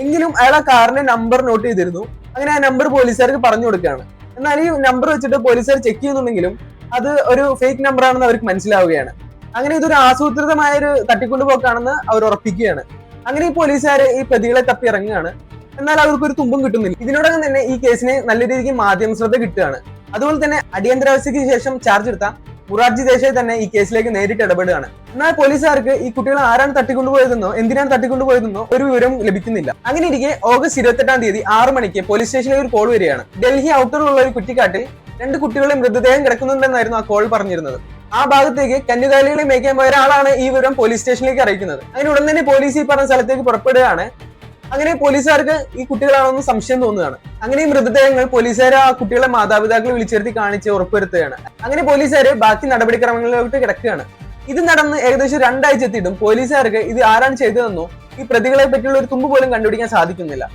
എങ്കിലും അയാൾ ആ കാറിന്റെ നമ്പർ നോട്ട് ചെയ്തിരുന്നു. അങ്ങനെ ആ നമ്പർ പോലീസുകാർക്ക് പറഞ്ഞു കൊടുക്കുകയാണ്. എന്നാൽ ഈ നമ്പർ വെച്ചിട്ട് പോലീസുകാർ ചെക്ക് ചെയ്യുന്നുണ്ടെങ്കിലും അത് ഒരു ഫേക്ക് നമ്പർ ആണെന്ന് അവർക്ക് മനസ്സിലാവുകയാണ്. അങ്ങനെ ഇതൊരു ആസൂത്രിതമായ ഒരു തട്ടിക്കൊണ്ടുപോക്കാണെന്ന് അവർ ഉറപ്പിക്കുകയാണ്. അങ്ങനെ ഈ പോലീസുകാർ ഈ പ്രതികളെ തപ്പി ഇറങ്ങുകയാണ്. എന്നാൽ അവർക്ക് ഒരു തുമ്പും കിട്ടുന്നില്ല. ഇതിനോടകം തന്നെ ഈ കേസിന് നല്ല രീതിക്ക് മാധ്യമ ശ്രദ്ധ കിട്ടുകയാണ്. അതുപോലെ തന്നെ അടിയന്തരാവസ്ഥയ്ക്ക് ശേഷം ചാർജ് എടുത്ത മുറാർജി ദേശായി തന്നെ ഈ കേസിലേക്ക് നേരിട്ട് ഇടപെടുകയാണ്. എന്നാൽ പോലീസുകാർക്ക് ഈ കുട്ടികളെ ആരാണ് തട്ടിക്കൊണ്ടുപോയതെന്നോ എന്തിനാണ് തട്ടിക്കൊണ്ടുപോയതെന്നോ ഒരു വിവരം ലഭിക്കുന്നില്ല. അങ്ങനെ ഇരിക്കെ ഓഗസ്റ്റ് 28-ാം തീയതി 6 മണിക്ക് പോലീസ് സ്റ്റേഷനിലേക്ക് ഒരു കോൾ വരികയാണ്. ഡൽഹി ഔട്ടറിലുള്ള ഒരു കുറ്റിക്കാട്ടിൽ 2 കുട്ടികളെ മൃതദേഹം കിടക്കുന്നുണ്ടെന്നായിരുന്നു ആ കോൾ പറഞ്ഞിരുന്നത്. ആ ഭാഗത്തേക്ക് കന്നുകാലികളെ മേയ്ക്കാൻ പോയ ഒരാളാണ് ഈ വിവരം പോലീസ് സ്റ്റേഷനിലേക്ക് അറിയിക്കുന്നത്. അങ്ങനെ ഉടൻ തന്നെ പോലീസ് ഈ പറഞ്ഞ സ്ഥലത്തേക്ക് പുറപ്പെടുകയാണ്. അങ്ങനെ പോലീസുകാർക്ക് ഈ കുട്ടികളാണെന്ന് സംശയം തോന്നുകയാണ്. അങ്ങനെ ഈ മൃതദേഹങ്ങൾ പോലീസുകാർ ആ കുട്ടികളെ മാതാപിതാക്കളെ വിളിച്ചിരുത്തി കാണിച്ച് ഉറപ്പുവരുത്തുകയാണ്. അങ്ങനെ പോലീസുകാർ ബാക്കി നടപടിക്രമങ്ങളിലോട്ട് കിടക്കുകയാണ്. ഇത് നടന്ന് ഏകദേശം 2 ആഴ്ച എത്തിയിട്ടും പോലീസുകാർക്ക് ഇത് ആരാണ് ചെയ്തതെന്നോ ഈ പ്രതികളെ പറ്റിയുള്ള ഒരു തുമ്പ് പോലും കണ്ടുപിടിക്കാൻ സാധിക്കുന്നില്ല.